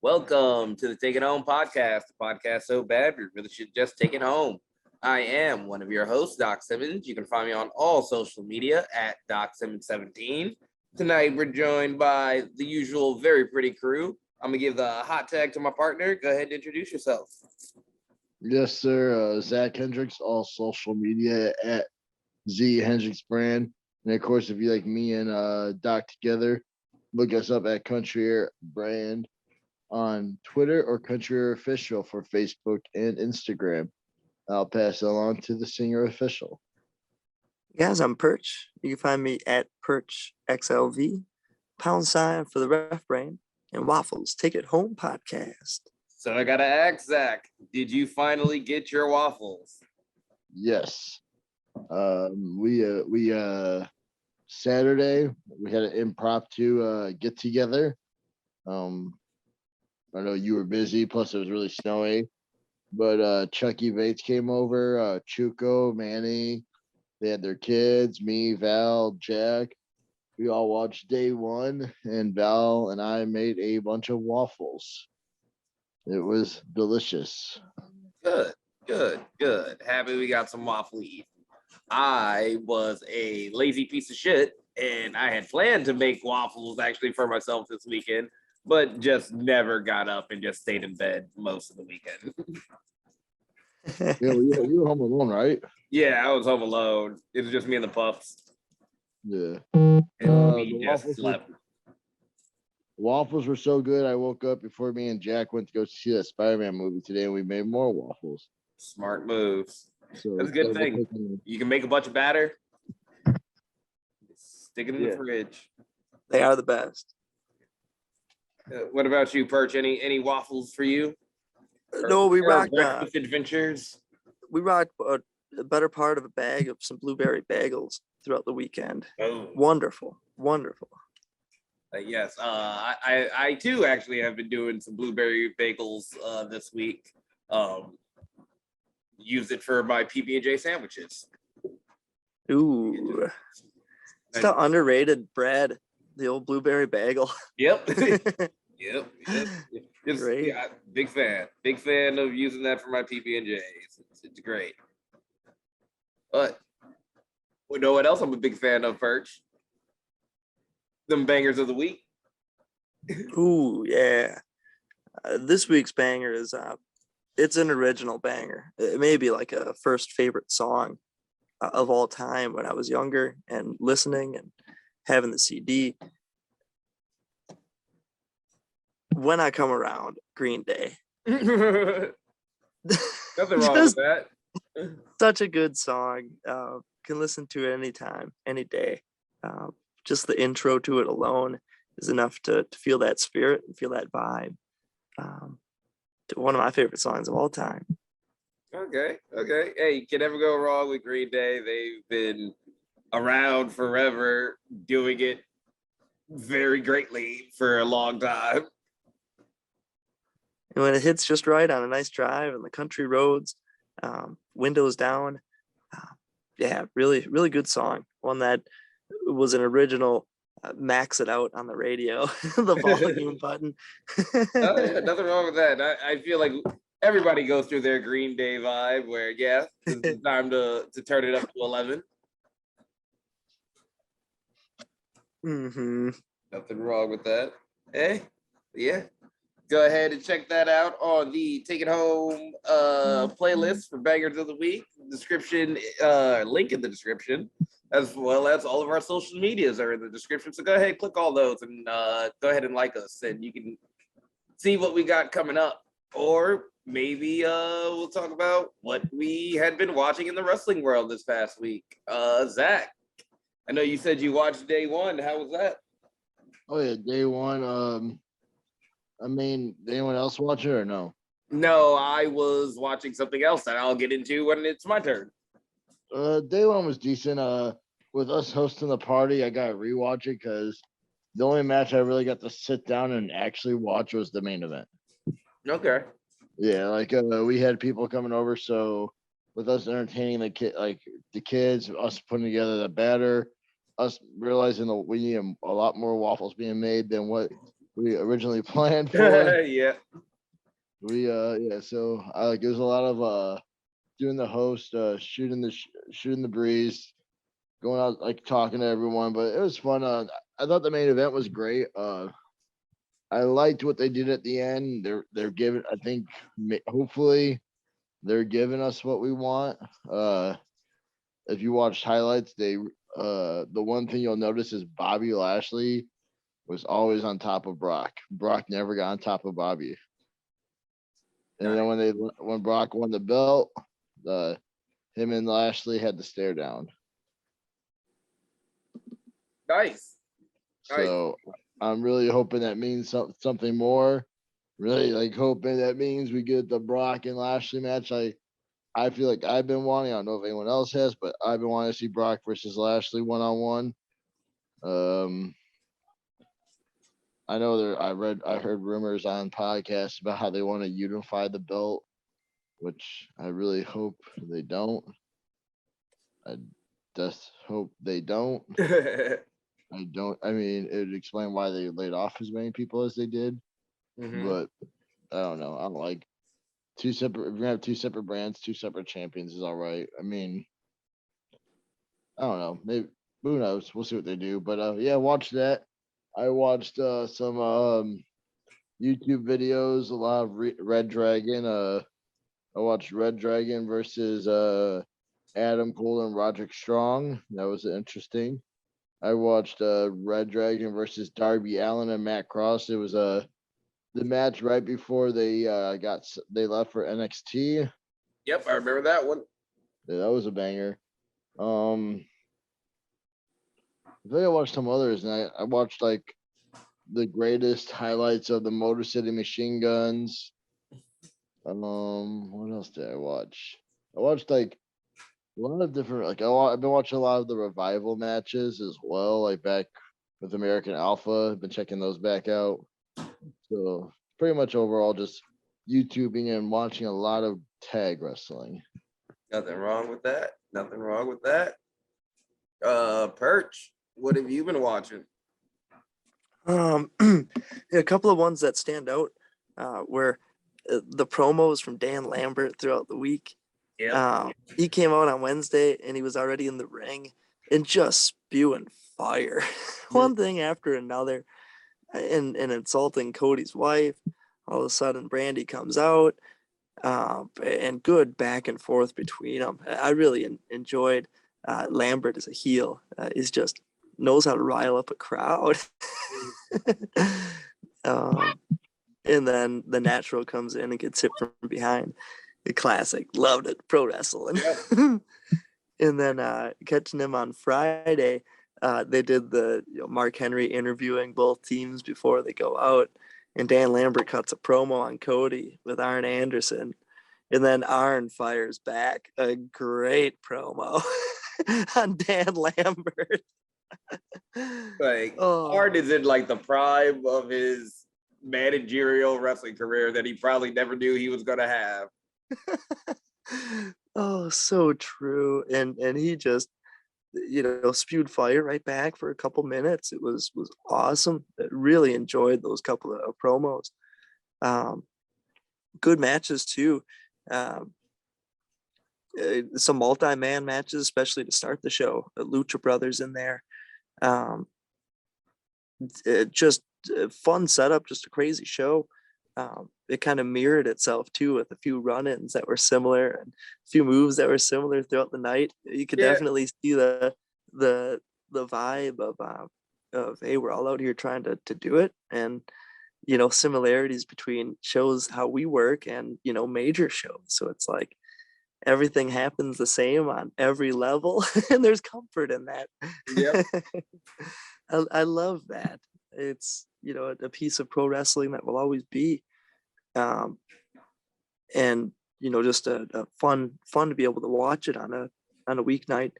Welcome to the Take It Home podcast, the podcast so bad we really should just take it home. I am one of your hosts, Doc Simmons. You can find me on all social media at DocSimmons17. Tonight, we're joined by the usual very pretty crew. I'm going to give the hot tag to my partner. Go ahead and introduce yourself. Yes, sir. Zach Hendricks, all social media at Z Hendricks Brand. And of course, if you like me and Doc together, look us up at Country Air Brand on Twitter or Country Air Official for Facebook and Instagram. I'll pass it along to the Singer Official. Guys, I'm Perch. You can find me at Perch XLV, # for the Ref Brain, and Waffles Take It Home podcast. So I got to ask, Zach, did you finally get your waffles? Yes. We Saturday we had an impromptu get together. I know you were busy, plus it was really snowy. But Chucky Bates came over, Chuco, Manny, they had their kids, me, Val, Jack. We all watched day one, and Val and I made a bunch of waffles. It was delicious. Good. Happy we got some waffle eat. I was a lazy piece of shit, and I had planned to make waffles actually for myself this weekend, but just never got up and just stayed in bed most of the weekend. Yeah, you were home alone, right? Yeah, I was home alone. It was just me and the pups. Yeah. And we just slept. Waffles were so good. I woke up before me and Jack went to go see that Spider-Man movie today, and we made more waffles. Smart moves. So that's a good thing. You can make a bunch of batter, stick it in the fridge. They are the best. What about you, Perch? Any waffles for you? No, we rocked breakfast adventures. We rocked a better part of a bag of some blueberry bagels throughout the weekend. Oh, wonderful. Yes, I too actually have been doing some blueberry bagels this week. Used it for my PB&J sandwiches. Ooh, it's the underrated bread, the old blueberry bagel. Yep. Yep. Just, great. Yeah, big fan of using that for my PB&Js. It's great. But we know what else I'm a big fan of, Perch? Them bangers of the week. Ooh, yeah. This week's banger is it's an original banger. It may be like a first favorite song of all time when I was younger and listening and having the CD. When I Come Around, Green Day. Nothing wrong with that. Such a good song. Can listen to it anytime, any day. Just the intro to it alone is enough to feel that spirit and feel that vibe. One of my favorite songs of all time. Okay. Hey, you can never go wrong with Green Day. They've been around forever, doing it very greatly for a long time. And when it hits just right on a nice drive and the country roads, windows down, really, really good song. One that was an original max it out on the radio, the volume button. Oh, yeah, nothing wrong with that. I feel like everybody goes through their Green Day vibe where, it's time to turn it up to 11. Mm-hmm. Nothing wrong with that. Hey, yeah. Go ahead and check that out on the Take It Home playlist for Bangers of the Week. Description, link in the description, as well as all of our social medias are in the description. So go ahead, click all those, and go ahead and like us, and you can see what we got coming up. Or maybe we'll talk about what we had been watching in the wrestling world this past week. Zach, I know you said you watched day one. How was that? Oh yeah, day one. Did anyone else watch it or no? No, I was watching something else that I'll get into when it's my turn. Day one was decent. With us hosting the party, I got to rewatch it because the only match I really got to sit down and actually watch was the main event. Okay. Yeah, we had people coming over, so with us entertaining the kids, us putting together the batter, us realizing that we need a lot more waffles being made than what we originally planned for. Yeah. So it was a lot of doing the host, shooting the breeze, going out like talking to everyone, but it was fun. I thought the main event was great. I liked what they did at the end. They're giving, I think, hopefully they're giving us what we want. If you watched highlights, the one thing you'll notice is Bobby Lashley was always on top of Brock. Brock never got on top of Bobby. And then when Brock won the belt, him and Lashley had to stare down. Nice. So I'm really hoping that means something more. Really like hoping that means we get the Brock and Lashley match. I feel like I've been wanting. I don't know if anyone else has, but I've been wanting to see Brock versus Lashley 1-on-1. I know I heard rumors on podcasts about how they want to unify the belt, which I really hope they don't. I just hope they don't. I don't. I mean, it would explain why they laid off as many people as they did, but I don't know. I don't like two separate. If we're gonna have two separate brands, two separate champions is all right. I mean, I don't know. Maybe who knows? We'll see what they do. But yeah, watch that. I watched some YouTube videos. A lot of Red Dragon. I watched Red Dragon versus Adam Cole and Roderick Strong. That was interesting. I watched Red Dragon versus Darby Allin and Matt Cross. It was the match right before they left for NXT. Yep, I remember that one. Yeah, that was a banger. I think I watched some others, and I watched like the greatest highlights of the Motor City Machine Guns. What else did I watch? I watched like a lot of different, like I've been watching a lot of the Revival matches as well, like back with American Alpha. I've been checking those back out. So pretty much overall just YouTubing and watching a lot of tag wrestling. Nothing wrong with that. Nothing wrong with that. Perch, what have you been watching? A couple of ones that stand out were the promos from Dan Lambert throughout the week. Yeah. He came out on Wednesday and he was already in the ring and just spewing fire, one thing after another, and insulting Cody's wife. All of a sudden, Brandy comes out, and good back and forth between them. I really enjoyed Lambert as a heel. He's just knows how to rile up a crowd. And then the Natural comes in and gets hit from behind. The classic, loved it, pro wrestling. Yep. And then catching him on Friday, they did the Mark Henry interviewing both teams before they go out, and Dan Lambert cuts a promo on Cody with Arn Anderson, and then Arn fires back a great promo on Dan Lambert. Like Arn is in like the prime of his managerial wrestling career that he probably never knew he was gonna have. Oh, so true. And he just spewed fire right back for a couple minutes. It was awesome. I really enjoyed those couple of promos. Good matches too. Some multi-man matches, especially to start the show. Lucha Brothers in there. Just a fun setup, just a crazy show. It kind of mirrored itself too, with a few run-ins that were similar and a few moves that were similar throughout the night. You could definitely see the vibe of hey, we're all out here trying to do it, and similarities between shows how we work and major shows. So it's like everything happens the same on every level, and there's comfort in that. Yeah. I love that. It's a piece of pro wrestling that will always be, and just a fun to be able to watch it on a weeknight.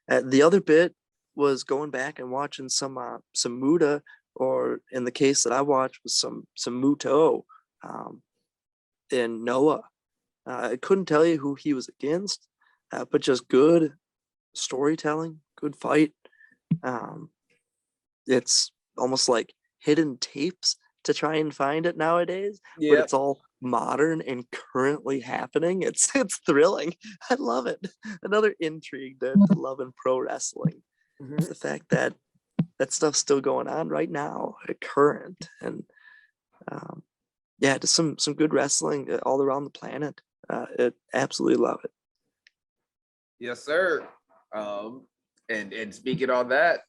The other bit was going back and watching some Muta, or in the case that I watched was some Muto, in Noah. I couldn't tell you who he was against, but just good storytelling, good fight. It's almost like hidden tapes to try and find it nowadays, but Yeah. it's all modern and currently happening. It's thrilling. I love it. Another intrigue to love in pro wrestling. It's the fact that that stuff's still going on right now, current, and yeah, just some good wrestling all around the planet. Absolutely love it. Yes, sir. And speaking on that,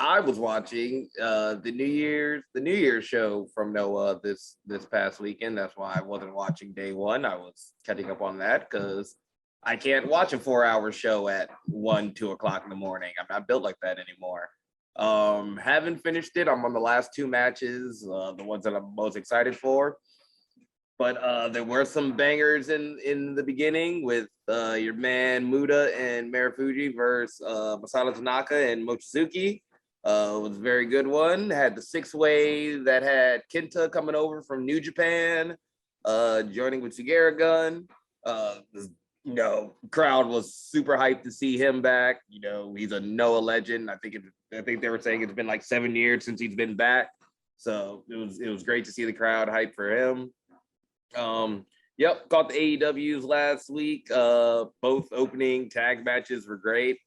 I was watching the New Year's show from Noah this past weekend. That's why I wasn't watching day one. I was catching up on that because I can't watch a 4-hour show at 2 o'clock in the morning. I'm not built like that anymore. Haven't finished it. I'm on the last 2 matches, the ones that I'm most excited for. But there were some bangers in the beginning with your man Muda and Marufuji versus Masato Tanaka and Mochizuki. Was a very good one. Had the 6-way that had Kenta coming over from New Japan, joining with Gun. Crowd was super hyped to see him back. He's a Noah legend. I think they were saying it's been like 7 years since he's been back. So it was great to see the crowd hype for him. Caught the AEWs last week. Both opening tag matches were great.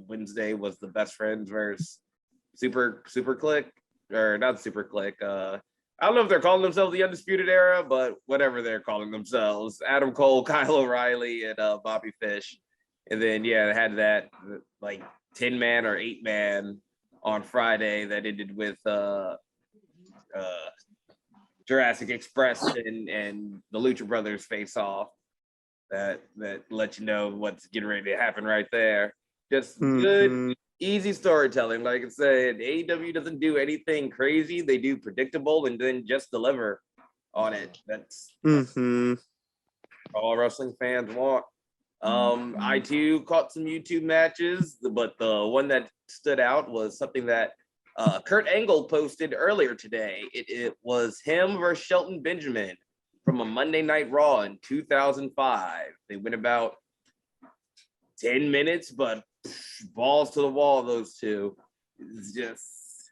Wednesday was the Best Friends versus Super Click, or not Super Click. I don't know if they're calling themselves the Undisputed Era, but whatever they're calling themselves. Adam Cole, Kyle O'Reilly, and Bobby Fish. And then they had that like 10-man or 8-man on Friday that ended with Jurassic Express and the Lucha Brothers face off. That lets you know what's getting ready to happen right there. Just good, easy storytelling. Like I said, AEW doesn't do anything crazy. They do predictable and then just deliver on it. That's all wrestling fans want. I too caught some YouTube matches, but the one that stood out was something that Kurt Angle posted earlier today. It was him versus Shelton Benjamin from a Monday Night Raw in 2005. They went about 10 minutes, but balls to the wall, those two. It's just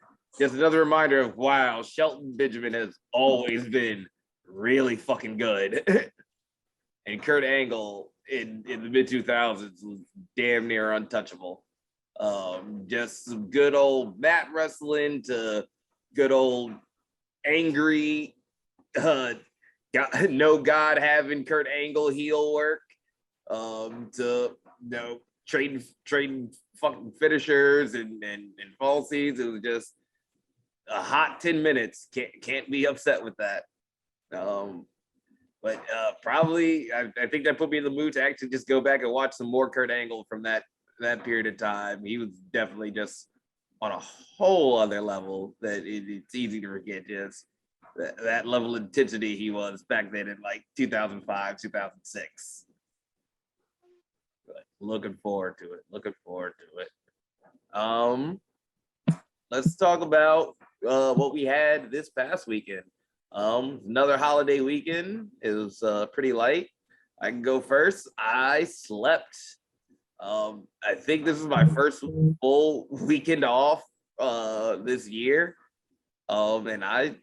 another reminder of, wow, Shelton Benjamin has always been really fucking good. And Kurt Angle in the mid-2000s was damn near untouchable. Just some good old mat wrestling to good old angry God having Kurt Angle heel work, to trading fucking finishers and falsies. It was just a hot 10 minutes. Can't be upset with that. But probably I think that put me in the mood to actually just go back and watch some more Kurt Angle from that period of time. He was definitely just on a whole other level that it's easy to forget. Just that level of intensity he was back then in like 2005, 2006. But looking forward to it. Let's talk about what we had this past weekend. Another holiday weekend. It was pretty light. I can go first. I slept. I think this is my first full weekend off this year. And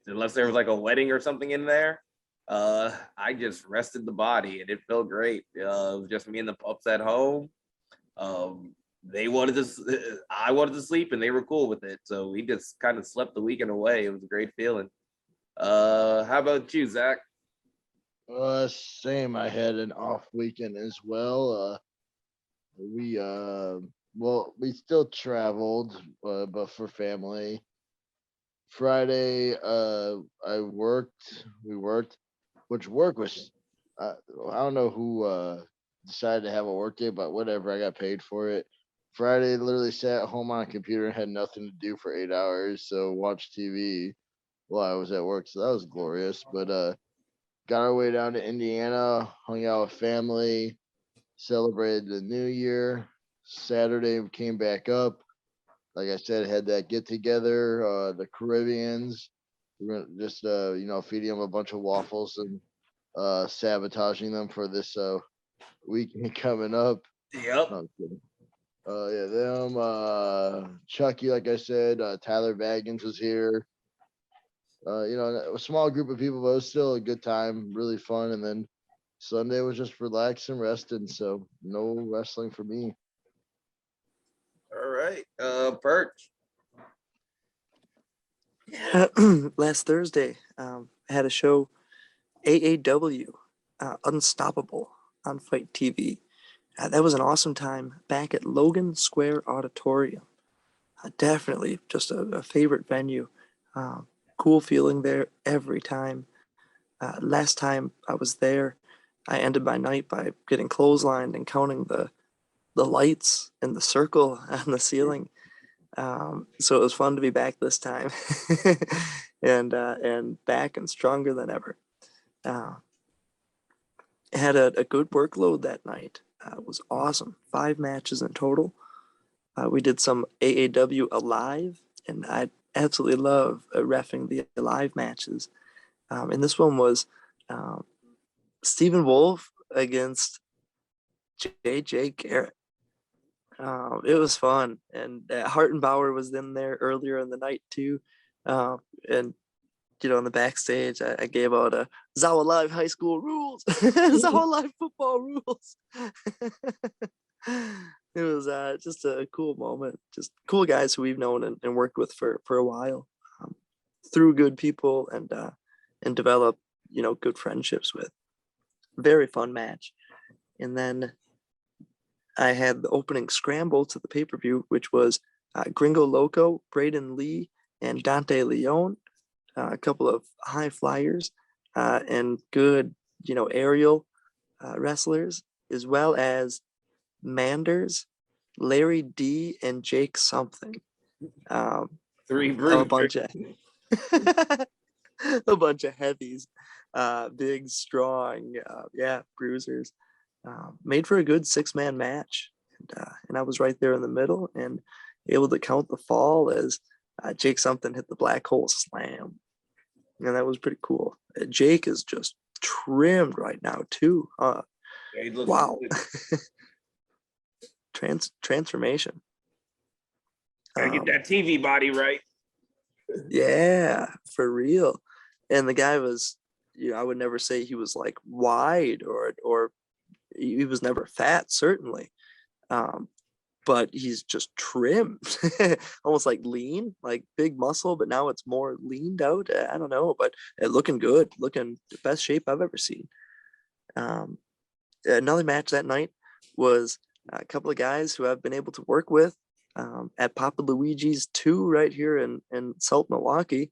unless there was like a wedding or something in there, I just rested the body and it felt great. It was just me and the pups at home. I wanted to sleep and they were cool with it. So we just kind of slept the weekend away. It was a great feeling. How about you, Zach? Same. I had an off weekend as well. We still traveled, but for family. Friday, we worked, which work was, I don't know who decided to have a work day, but whatever, I got paid for it. Friday, literally sat at home on a computer and had nothing to do for 8 hours, so watched TV while I was at work, so that was glorious. But got our way down to Indiana, hung out with family, celebrated the New Year. Saturday, we came back up. Like I said, had that get together, the Caribbeans. We're gonna just feeding them a bunch of waffles and sabotaging them for this weekend coming up. Yep. No, I'm kidding. Yeah, them. Chucky, like I said, Tyler Baggins was here. A small group of people, but it was still a good time, really fun. And then Sunday was just relaxing, resting. So no wrestling for me. All right. Perch. Yeah, last Thursday, I had a show, AAW, Unstoppable, on Fight TV. That was an awesome time back at Logan Square Auditorium. Definitely just a favorite venue. Cool feeling there every time. Last time I was there, I ended my night by getting clotheslined and counting the lights in the circle on the ceiling. So it was fun to be back this time, and back and stronger than ever. Uh, had a good workload that night. It was awesome. 5 matches in total. We did some AAW Alive, and I absolutely love reffing the Alive matches. And this one was um, Stephen Wolf against JJ Garrett. It was fun, and Hartenbauer was in there earlier in the night too. And in the backstage, I gave out a Zawa Live High School rules, Zawa Live football rules. It was just a cool moment. Just cool guys who we've known and worked with for a while, through good people and develop good friendships with. Very fun match. And then I had the opening scramble to the pay-per-view, which was Gringo Loco, Braden Lee, and Dante Leone, a couple of high flyers and good, aerial wrestlers, as well as Manders, Larry D, and Jake something. Three A bruisers. bunch of a bunch of heavies, big, strong, bruisers. Made for a good 6-man match, and I was right there in the middle and able to count the fall as Jake something hit the black hole slam, and that was pretty cool. Jake is just trimmed right now too. Yeah, he looks Wow, good. transformation. Gotta get that TV body right. Yeah, for real. And the guy was, I would never say he was like wide or he was never fat, certainly. But he's just trimmed, almost like lean, like big muscle, but now it's more leaned out. I don't know, but looking good, looking the best shape I've ever seen. Another match that night was a couple of guys who I've been able to work with at Papa Luigi's 2 right here in South Milwaukee.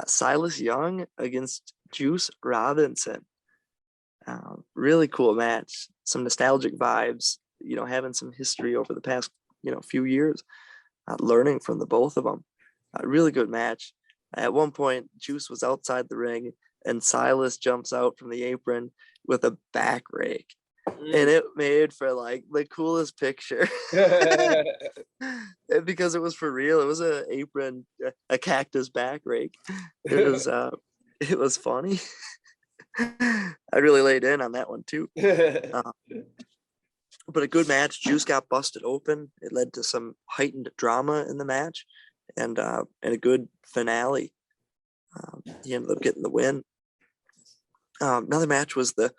Silas Young against Juice Robinson. Really cool match. Some nostalgic vibes, having some history over the past, few years, learning from the both of them. Really good match. At one point, Juice was outside the ring and Silas jumps out from the apron with a back rake. And it made for like the coolest picture because it was for real. It was a apron, a cactus back rake. It was funny. I really laid in on that one too. But a good match. Juice got busted open. It led to some heightened drama in the match, and a good finale. He ended up getting the win. Another match was the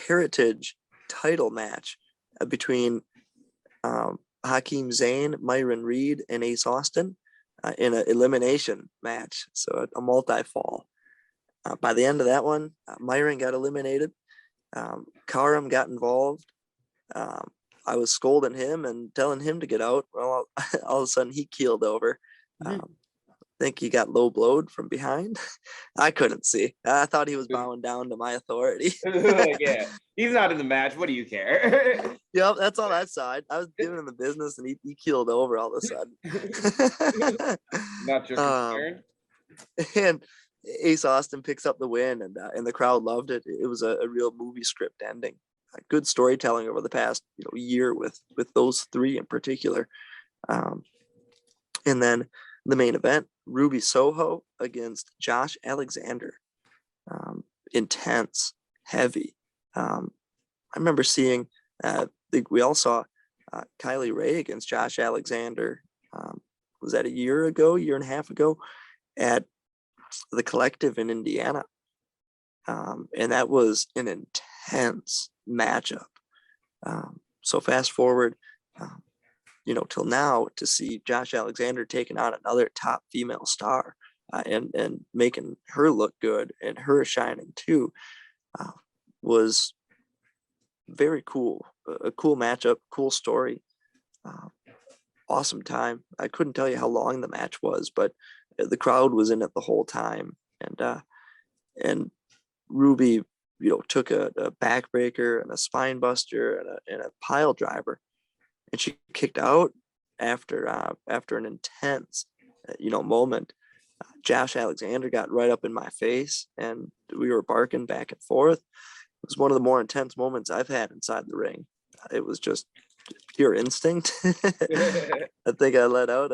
Heritage title match between Hakeem Zayn, Myron Reed, and Ace Austin in an elimination match. So a multi-fall. By the end of that one, Myron got eliminated. Karam got involved. I was scolding him and telling him to get out. Well, all of a sudden he keeled over. I think he got low blowed from behind. I couldn't see. I thought he was bowing down to my authority. Yeah, he's not in the match. What do you care? Yep, that's all that side. I was giving him the business and he keeled over all of a sudden. Not your concern. And Ace Austin picks up the win, and the crowd loved it. It was a real movie script ending. Good storytelling over the past year with those three in particular. And then the main event, Ruby Soho against Josh Alexander. Intense, heavy. I remember seeing. I think we all saw Kylie Ray against Josh Alexander. Was that a year and a half ago, at the Collective in Indiana? And that was an intense matchup. So fast forward, till now, to see Josh Alexander taking on another top female star and making her look good and her shining too, was very cool. A cool matchup, cool story. Awesome time. I couldn't tell you how long the match was, but the crowd was in it the whole time. And Ruby, took a backbreaker and a spine buster and a pile driver, and she kicked out after an intense, moment. Josh Alexander got right up in my face, and we were barking back and forth. It was one of the more intense moments I've had inside the ring. It was just pure instinct. I think I let out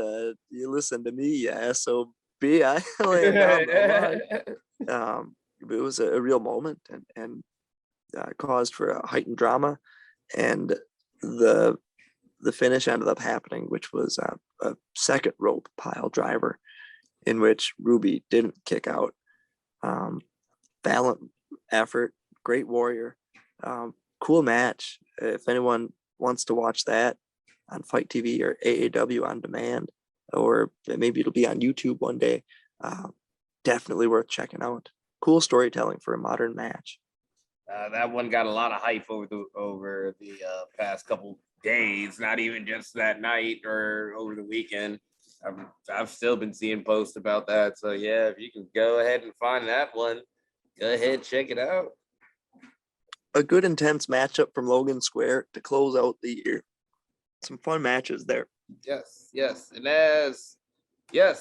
"You listen to me, you SOB." I laying down the line. It was a real moment and caused for a heightened drama, and the finish ended up happening, which was a second rope pile driver in which Ruby didn't kick out. Valiant effort, great warrior, cool match. If anyone wants to watch that on Fight TV or AAW on demand, or maybe it'll be on YouTube one day, definitely worth checking out. Cool storytelling for a modern match. That one got a lot of hype over the past couple days, not even just that night or over the weekend. I've still been seeing posts about that. So yeah, if you can go ahead and find that one, go ahead, check it out. A good intense matchup from Logan Square to close out the year. Some fun matches there. Yes,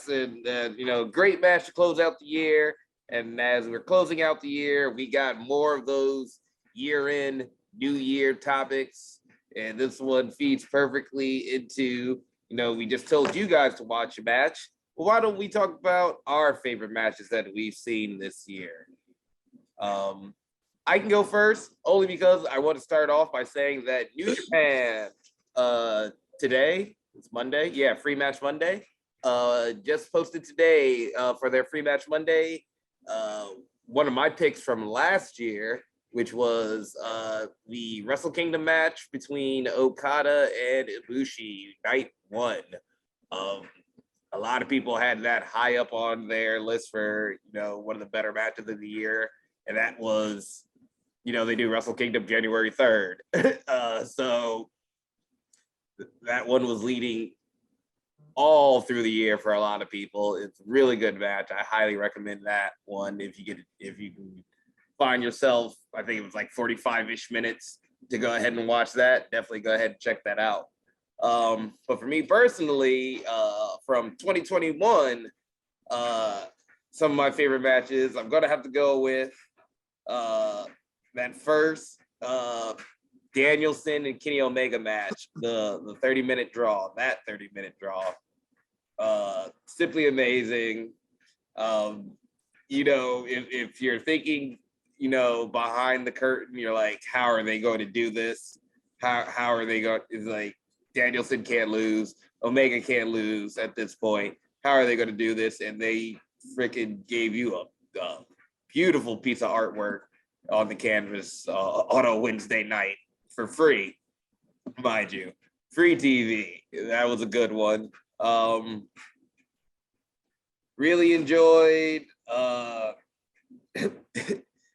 and great match to close out the year. And as we're closing out the year, we got more of those year-end, new year topics. And this one feeds perfectly into, we just told you guys to watch a match. Well, why don't we talk about our favorite matches that we've seen this year? I can go first, only because I want to start off by saying that New Japan today, it's Monday. Yeah, Free Match Monday. Just posted today for their Free Match Monday. One of my picks from last year, which was the Wrestle Kingdom match between Okada and Ibushi, night one. A lot of people had that high up on their list for, one of the better matches of the year. And that was, they do Wrestle Kingdom January 3rd. So that one was leading all through the year for a lot of people. It's a really good match. I highly recommend that one if you can find yourself. I think it was like 45-ish minutes to go ahead and watch that. Definitely go ahead and check that out. But for me personally, from 2021, some of my favorite matches, I'm gonna have to go with that first Danielson and Kenny Omega match, the 30-minute draw. That 30-minute draw, simply amazing. If you're thinking, behind the curtain, you're like, how are they going to do this? How are they going? It's like Danielson can't lose, Omega can't lose at this point. How are they going to do this? And they freaking gave you a beautiful piece of artwork on the canvas on a Wednesday night for free, mind you. Free TV. That was a good one. Really enjoyed.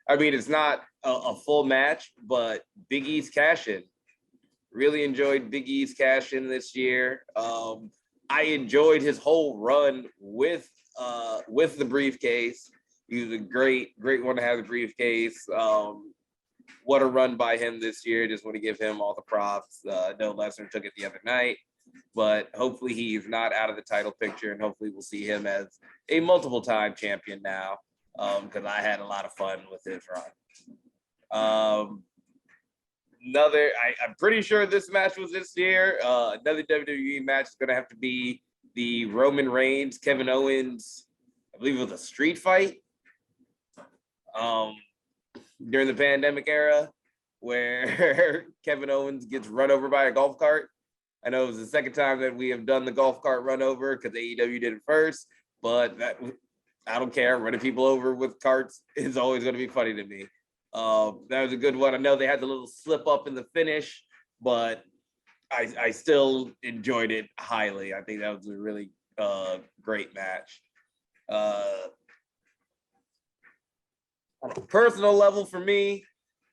It's not a full match, but Big E's cash-in. Really enjoyed Big E's cash-in this year. I enjoyed his whole run with the briefcase. He was a great one to have the briefcase. What a run by him this year. Just want to give him all the props. No Lesnar took it the other night, but hopefully he's not out of the title picture, and hopefully we'll see him as a multiple-time champion now, because I had a lot of fun with his run. I'm pretty sure this match was this year. Another WWE match is going to have to be the Roman Reigns, Kevin Owens, I believe it was a street fight during the pandemic era, where Kevin Owens gets run over by a golf cart. I know it was the second time that we have done the golf cart run over because AEW did it first, but I don't care. Running people over with carts is always going to be funny to me. That was a good one. I know they had the little slip up in the finish, but I still enjoyed it highly. I think that was a really great match. On a personal level for me,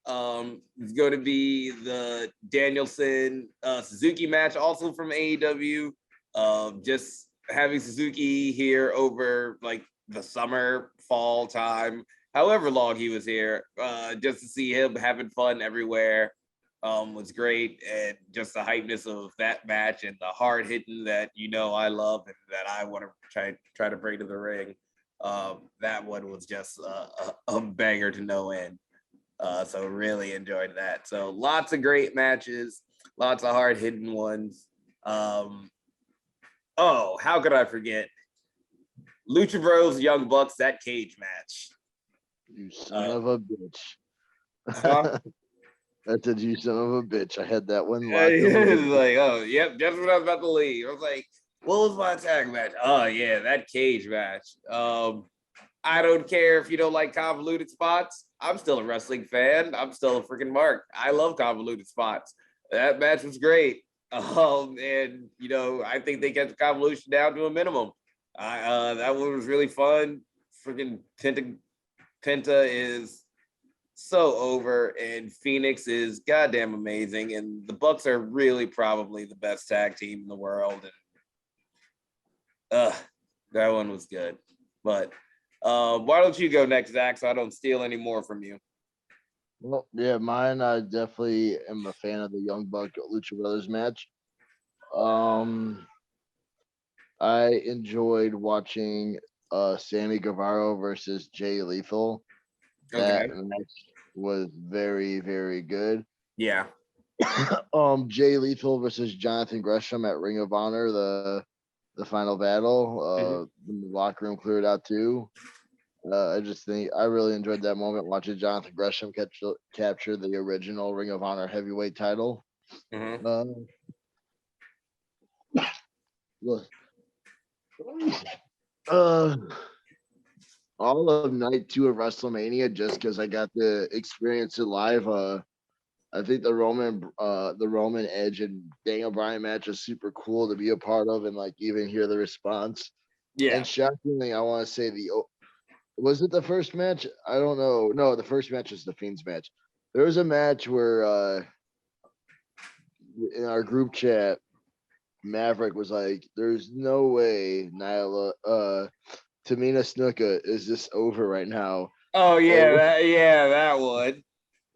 it's going to be the Danielson Suzuki match, also from AEW. Just having Suzuki here over like the summer, fall time, however long he was here, just to see him having fun everywhere was great. And just the hypeness of that match and the hard hitting that I love and that I want to try to bring to the ring. That one was just a banger to no end. So really enjoyed that. So lots of great matches, lots of hard hitting ones. Oh, how could I forget? Lucha Bros, Young Bucks, that cage match. You son of a bitch. Huh? I said, you son of a bitch. I had that one locked. It's like, oh, yep, just when I was about to leave. I was like, what was my tag match? Oh, yeah, that cage match. I don't care if you don't like convoluted spots. I'm still a wrestling fan. I'm still a freaking mark. I love convoluted spots. That match was great. And I think they kept the convolution down to a minimum. That one was really fun. Freaking Penta is so over, and Phoenix is goddamn amazing, and the Bucks are really probably the best tag team in the world. And that one was good. But why don't you go next, Zach, so I don't steal any more from you? Well, yeah, mine. I definitely am a fan of the Young Buck Lucha Brothers match. I enjoyed watching Sammy Guevara versus Jay Lethal. That match was very, very good. Yeah. Jay Lethal versus Jonathan Gresham at Ring of Honor, the final battle. The locker room cleared out too. I just think I really enjoyed that moment watching Jonathan Gresham capture the original Ring of Honor heavyweight title. All of night 2 of WrestleMania, just because I got to experience it live. I think the Roman Edge and Daniel Bryan match is super cool to be a part of and like even hear the response. Yeah. And shockingly, I want to say was it the first match? I don't know. No, the first match is the Fiend's match. There was a match where in our group chat, Maverick was like, "There's no way Nyla, Tamina Snuka is this over right now." Oh yeah, that one.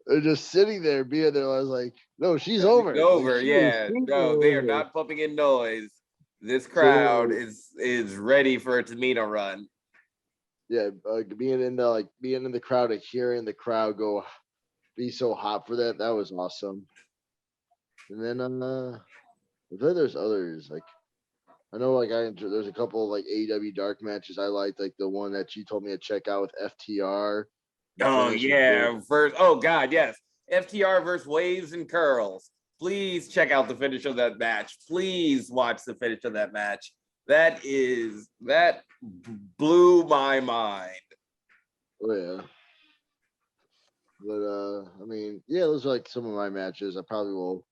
They're just sitting there, being there. I was like, "No, she's over. Over, like, yeah. No, they are not pumping in noise. This crowd is ready for a Tamina run. Yeah, being in the crowd and hearing the crowd be so hot for that was awesome. And then I think there's others like I know there's a couple of like AEW dark matches I liked, like the one that you told me to check out with FTR. Oh yeah, God, yes. FTR versus Waves and Curls. Please check out the finish of that match. Please watch the finish of that match. That blew my mind. Oh yeah. But I mean, yeah, those are like some of my matches. I probably will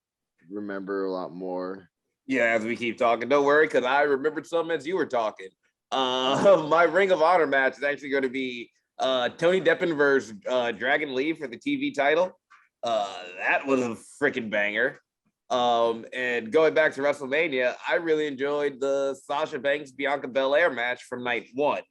remember a lot more. Yeah, as we keep talking. Don't worry, because I remembered some as you were talking. My Ring of Honor match is actually going to be Tony Deppen versus Dragon Lee for the TV title. That was a freaking banger. And going back to WrestleMania, I really enjoyed the Sasha Banks Bianca Belair match from night 1.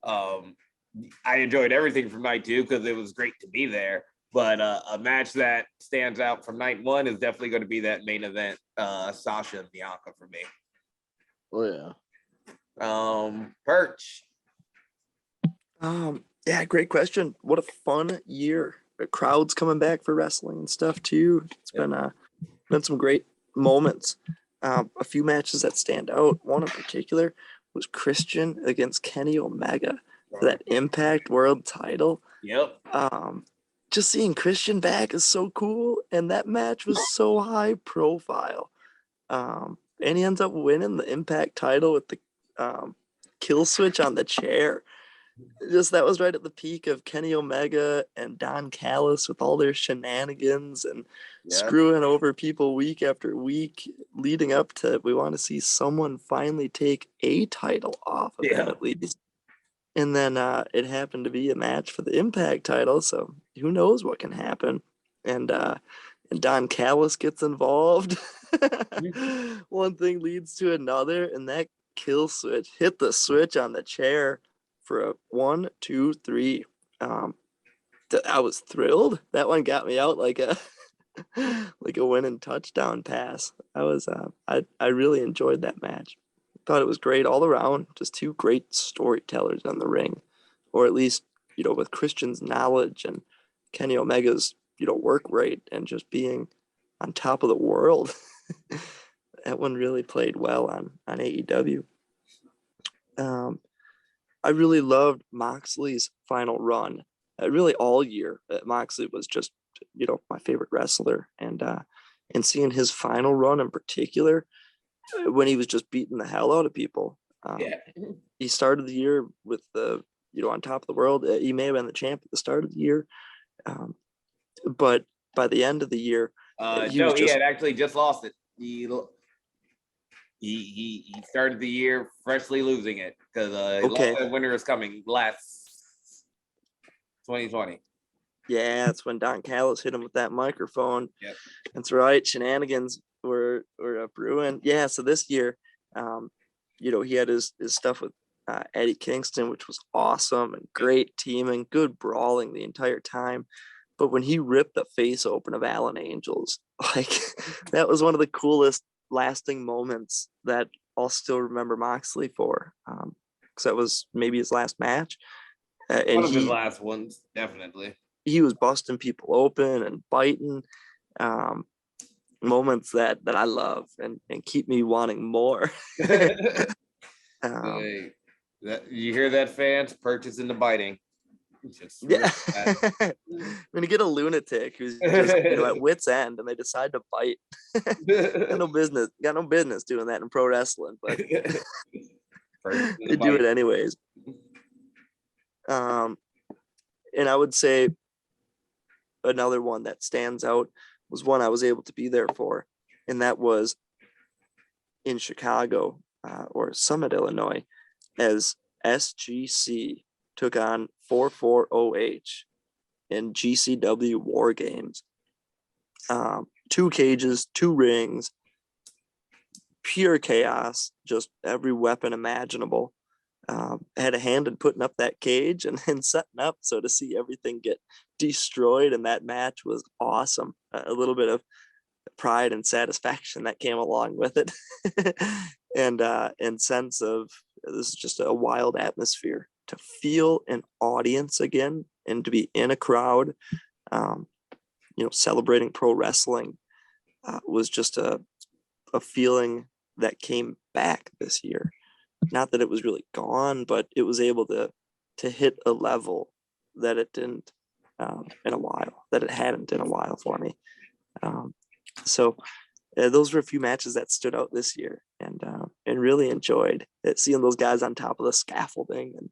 I enjoyed everything from night 2 because it was great to be there. But a match that stands out from night 1 is definitely going to be that main event, Sasha and Bianca for me. Oh yeah. Perch. Yeah, great question. What a fun year. The crowd's coming back for wrestling and stuff too. It's been some great moments. A few matches that stand out. One in particular was Christian against Kenny Omega for that Impact World title. Yep. Just seeing Christian back is so cool, and that match was so high profile. And he ends up winning the Impact title with the kill switch on the chair. Just that was right at the peak of Kenny Omega and Don Callis with all their shenanigans and screwing over people week after week, leading up to we want to see someone finally take a title off of him at least. And then it happened to be a match for the Impact title, so who knows what can happen. And Don Callis gets involved. One thing leads to another, and that kill switch hit the switch on the chair for a 1, 2, 3. I was thrilled. That one got me out like a winning touchdown pass. I really enjoyed that match. Thought it was great all around. Just two great storytellers in the ring, or at least with Christian's knowledge and Kenny Omega's work rate and just being on top of the world. That one really played well on AEW. I really loved Moxley's final run. Really all year, Moxley was just my favorite wrestler, and seeing his final run in particular, when he was just beating the hell out of people. He started the year with the on top of the world. He may have been the champ at the start of the year, but by the end of the year, he had actually just lost it. He started the year freshly losing it because winter is coming last 2020. Yeah, that's when Don Callis hit him with that microphone. Yep. That's right. Shenanigans were brewing. Yeah, so this year, he had his stuff with Eddie Kingston, which was awesome and great teaming, good brawling the entire time. But when he ripped the face open of Alan Angels, that was one of the coolest lasting moments that I'll still remember Moxley for, because that was maybe his last match. One of his last ones, definitely. He was busting people open and biting, moments that I love and keep me wanting more. You hear that, fans? Perch is into biting. When you get a lunatic who's just at wit's end and they decide to bite, got no business doing that in pro wrestling, but they do it anyways. And I would say another one that stands out was one I was able to be there for, and that was in Chicago or Summit, Illinois, as SGC took on 44OH in GCW War Games. 2 cages, 2 rings, pure chaos, just every weapon imaginable. Had a hand in putting up that cage and then setting up, so to see everything get destroyed in that match was awesome. A little bit of pride and satisfaction that came along with it. and sense of this is just a wild atmosphere. To feel an audience again and to be in a crowd, celebrating pro wrestling, was just a feeling that came back this year. Not that it was really gone, but it was able to hit a level that it didn't in a while, that it hadn't in a while for me. So those were a few matches that stood out this year, and really enjoyed it, seeing those guys on top of the scaffolding and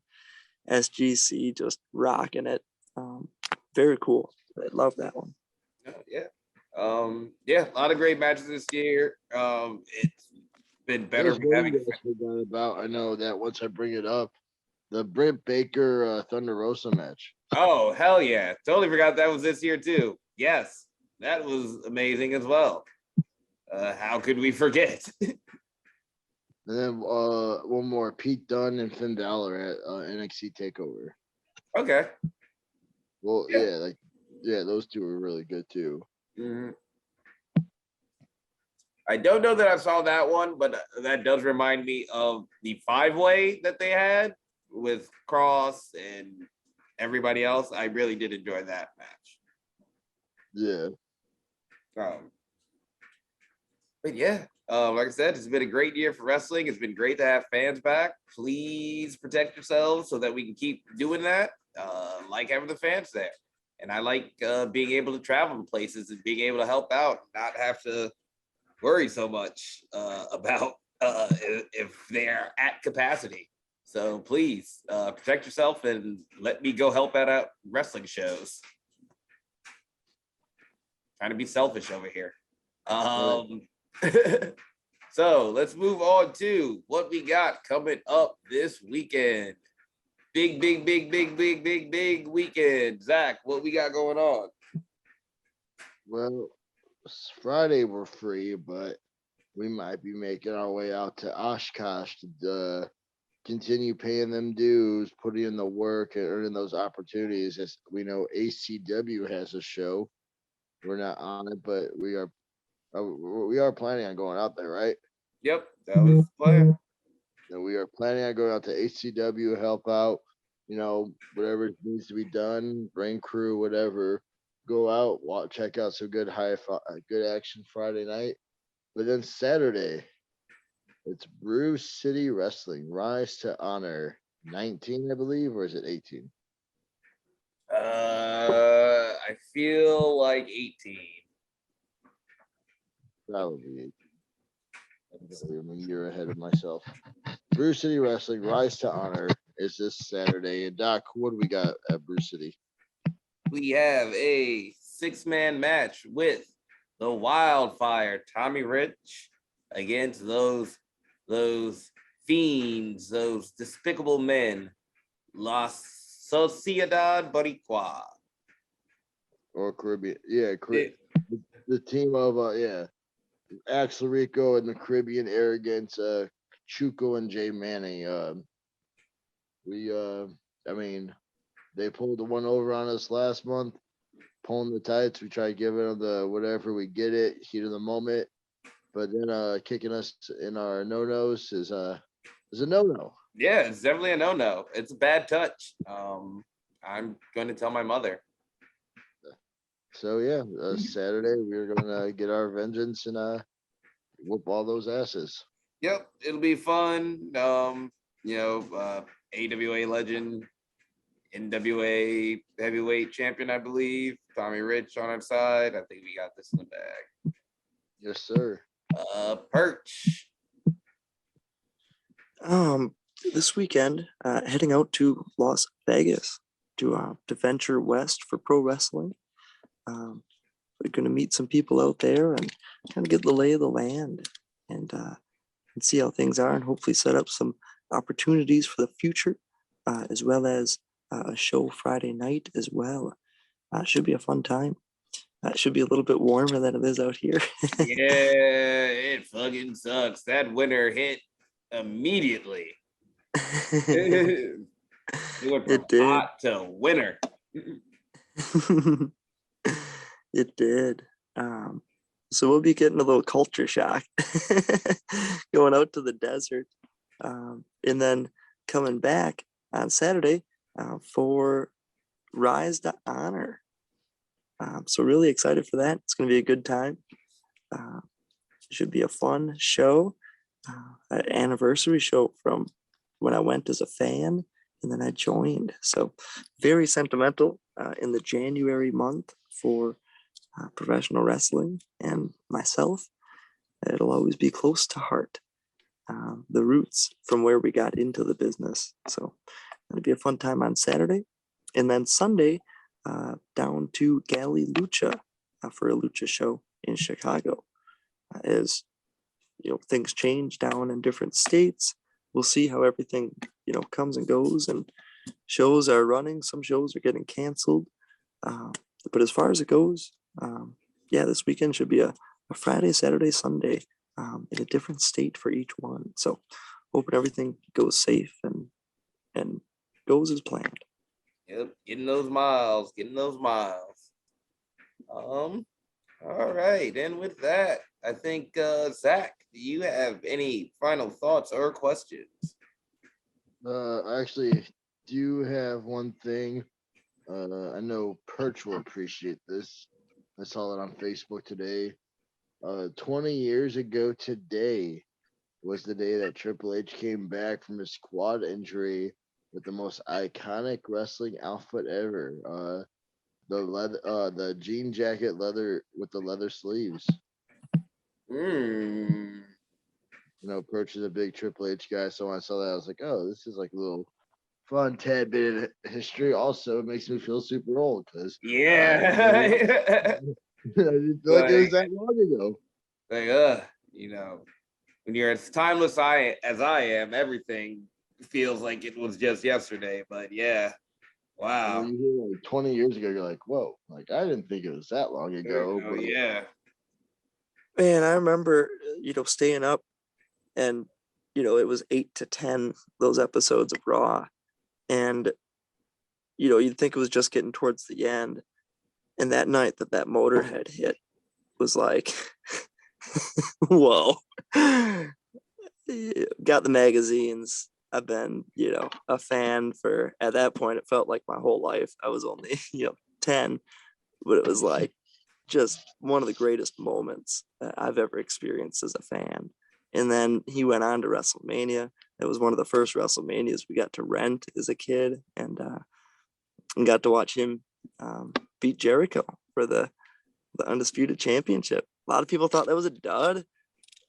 SGC just rocking it. Very cool. I love that one. A lot of great matches this year. It's been better having. I know that once I bring it up, the Britt Baker Thunder Rosa match. Oh, hell yeah. Totally forgot that was this year too. Yes, that was amazing as well. How could we forget? And then one more, Pete Dunne and Finn Balor at NXT Takeover. Okay. Well, those two were really good too. Mm-hmm. I don't know that I saw that one, but that does remind me of the 5-way that they had with Cross and everybody else. I really did enjoy that match. Yeah. But like I said, it's been a great year for wrestling. It's been great to have fans back. Please protect yourselves so that we can keep doing that. Like having the fans there. And I like being able to travel to places and being able to help out, not have to worry so much about if they're at capacity. So please protect yourself and let me go help out wrestling shows. Trying to be selfish over here. So let's move on to what we got coming up this weekend. Big weekend. Zach, what we got going on? Well, Friday we're free, but we might be making our way out to Oshkosh to continue paying them dues, putting in the work, and earning those opportunities. As we know, ACW has a show. We're not on it, but we are planning on going out there, right? Yep, that was the plan. And we are planning on going out to HCW, help out, whatever needs to be done, bring crew, whatever. Go out, check out some good good action Friday night. But then Saturday, it's Brew City Wrestling, Rise to Honor, 19, I believe, or is it 18? I feel like 18. Probably 18. I'm a year ahead of myself. Brew City Wrestling, Rise to Honor is this Saturday. And Doc, what do we got at Brew City? We have a 6-man match with the Wildfire, Tommy Rich, against those fiends, those despicable men, La Sociedad Boricua. Or Caribbean. Yeah, the team of, Axel Rico and the Caribbean Arrogance, Chuco and Jay Manning. They pulled the one over on us last month, pulling the tights. We try giving them the whatever we get it, heat of the moment. But then kicking us in our no-nos is a no-no. Yeah, it's definitely a no-no. It's a bad touch. I'm going to tell my mother. So yeah, Saturday we're gonna get our vengeance and whoop all those asses. Yep, it'll be fun. AWA legend, NWA heavyweight champion, I believe. Tommy Rich on our side. I think we got this in the bag. Yes, sir. Perch. This weekend, heading out to Las Vegas to venture west for pro wrestling. We're going to meet some people out there and kind of get the lay of the land and see how things are, and hopefully set up some opportunities for the future, as well as a show Friday night as well. Should be a fun time. It should be a little bit warmer than it is out here. Yeah, it fucking sucks. That winter hit immediately. It went from hot to winter. It did. So we'll be getting a little culture shock going out to the desert, and then coming back on Saturday for Rise to Honor. So really excited for that. It's going to be a good time. It should be a fun show, an anniversary show from when I went as a fan, and then I joined. So very sentimental in the January month for professional wrestling and myself. It'll always be close to heart. The roots from where we got into the business. So it'll be a fun time on Saturday. And then Sunday, down to Galley Lucha for a lucha show in Chicago. As things change down in different states, we'll see how everything comes and goes, and shows are running. Some shows are getting canceled, but as far as it goes, this weekend should be a Friday, Saturday, Sunday in a different state for each one. So hoping everything goes safe and goes as planned. Yep, getting those miles. All right, and with that, I think Zach, do you have any final thoughts or questions? I actually do have one thing. I know Perch will appreciate this. I saw it on Facebook today. 20 years ago today was the day that Triple H came back from his quad injury with the most iconic wrestling outfit ever. The jean jacket leather with the leather sleeves. Mm. You know, Perch is a big Triple H guy, so when I saw that, I was like, oh, this is like a little fun tad bit of history. Also, it makes me feel super old because Yeah. I didn't feel like it was that long ago. Like, you know, when you're as timeless as I am, everything feels like it was just yesterday. But yeah, wow. When you hear like 20 years ago, you're like, whoa, like I didn't think it was that long ago. Oh yeah. Man, I remember, staying up and, it was 8 to 10, those episodes of Raw. And, you'd think it was just getting towards the end. And that night that Motorhead hit was like, whoa. Got the magazines. I've been, a fan for, at that point, it felt like my whole life. I was only, 10, but it was like just one of the greatest moments that I've ever experienced as a fan. And then he went on to WrestleMania. It was one of the first WrestleManias we got to rent as a kid, and got to watch him beat Jericho for the Undisputed Championship. A lot of people thought that was a dud,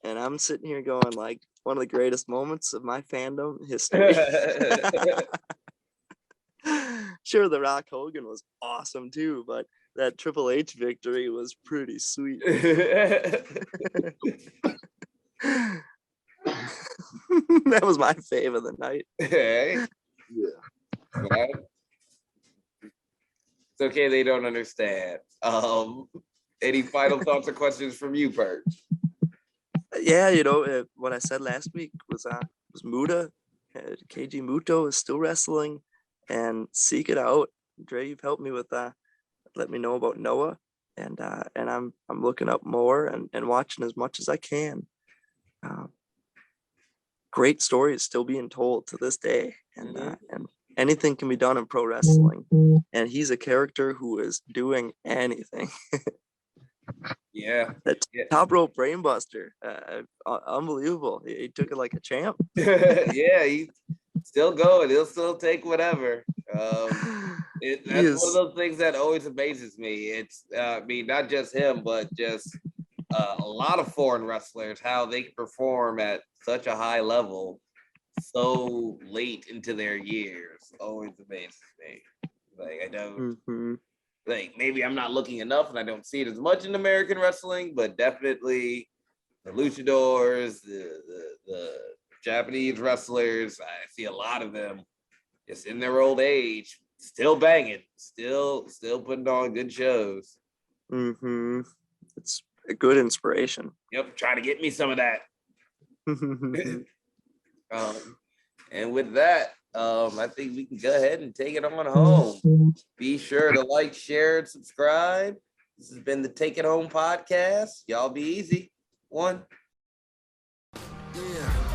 and I'm sitting here going like one of the greatest moments of my fandom history. Sure, the Rock Hogan was awesome too, but that Triple H victory was pretty sweet. That was my fave of the night. Hey. Yeah. Well, it's okay, they don't understand. Any final thoughts or questions from you, Perch? Yeah, what I said last week was Muta. KG Muto is still wrestling, and seek it out. Dre, you've helped me with let me know about Noah, and I'm looking up more and watching as much as I can. Great stories still being told to this day, and anything can be done in pro wrestling, and he's a character who is doing anything. Yeah. That top rope brainbuster, unbelievable. He took it like a champ. Yeah, he's still going. He'll still take whatever. That's one of those things that always amazes me. It's not just him, but just a lot of foreign wrestlers, how they perform at such a high level so late into their years always amazes me. Like I don't like, maybe I'm not looking enough and I don't see it as much in American wrestling, but definitely the luchadors, the Japanese wrestlers, I see a lot of them just in their old age, still banging, still putting on good shows. It's a good inspiration. Yep, try to get me some of that. And with that, I think we can go ahead and take it on home. Be sure to like, share, and subscribe. This has been the Take It Home podcast. Y'all be easy. One. Yeah.